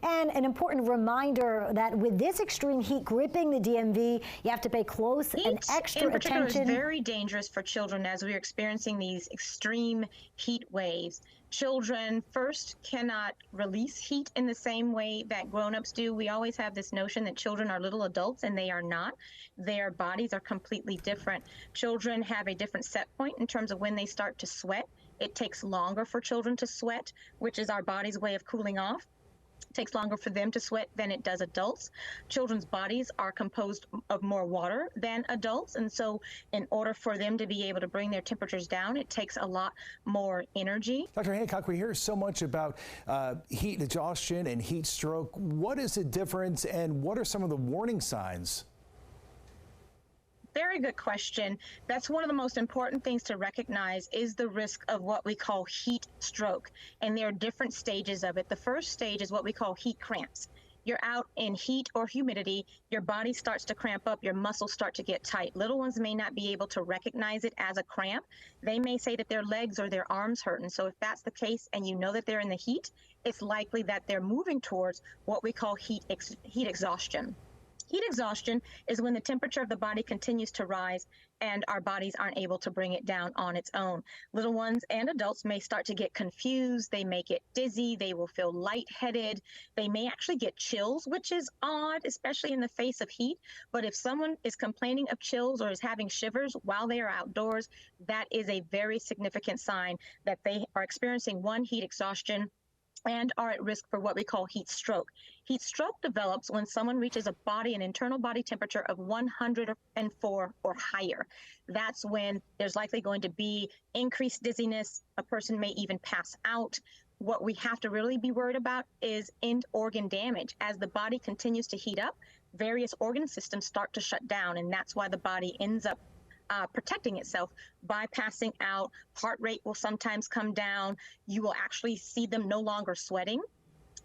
And an important reminder that with this extreme heat gripping the DMV, you have to pay close and extra attention. Is very dangerous for children as we are experiencing these extreme heat waves. Children first cannot release heat in the same way that grown-ups do. We always have this notion that children are little adults, and they are not. Their bodies are completely different. Children have a different set point in terms of when they start to sweat. It takes longer for children to sweat, which is our body's way of cooling off. It takes longer for them to sweat than it does adults. Children's bodies are composed of more water than adults, and so in order for them to be able to bring their temperatures down, it takes a lot more energy. Dr. Hancock, we hear so much about heat exhaustion and heat stroke. What is the difference, and what are some of the warning signs? Very good question. That's one of the most important things to recognize is the risk of what we call heat stroke. And there are different stages of it. The first stage is what we call heat cramps. You're out in heat or humidity, your body starts to cramp up, your muscles start to get tight. Little ones may not be able to recognize it as a cramp. They may say that their legs or their arms hurt. And so if that's the case and you know that they're in the heat, it's likely that they're moving towards what we call heat exhaustion. Heat exhaustion is when the temperature of the body continues to rise and our bodies aren't able to bring it down on its own. Little ones and adults may start to get confused, they may get dizzy, they will feel lightheaded, they may actually get chills, which is odd, especially in the face of heat. But if someone is complaining of chills or is having shivers while they are outdoors, that is a very significant sign that they are experiencing heat exhaustion and are at risk for what we call heat stroke. Heat stroke develops when someone reaches an internal body temperature of 104 or higher. That's when there's likely going to be increased dizziness. A person may even pass out. What we have to really be worried about is end organ damage. As the body continues to heat up, various organ systems start to shut down, and that's why the body ends up protecting itself by passing out. Heart rate will sometimes come down. You will actually see them no longer sweating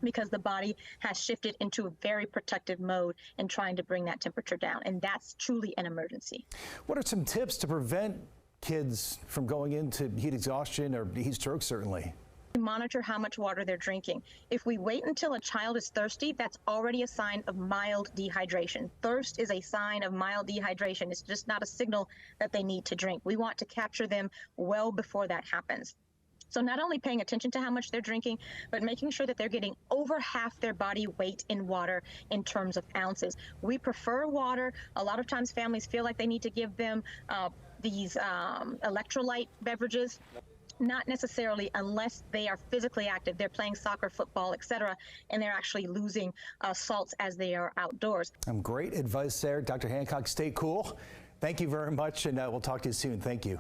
because the body has shifted into a very protective mode in trying to bring that temperature down. And that's truly an emergency. What are some tips to prevent kids from going into heat exhaustion or heat stroke, certainly? Monitor how much water they're drinking. If we wait until a child is thirsty, that's already a sign of mild dehydration. Thirst is a sign of mild dehydration. It's just not a signal that they need to drink. We want to capture them well before that happens. So not only paying attention to how much they're drinking, but making sure that they're getting over half their body weight in water in terms of ounces. We prefer water. A lot of times families feel like they need to give them these electrolyte beverages. Not necessarily, unless they are physically active. They're playing soccer, football, etc., and they're actually losing salts as they are outdoors. Great advice there. Dr. Hancock, stay cool. Thank you very much, and we'll talk to you soon. Thank you.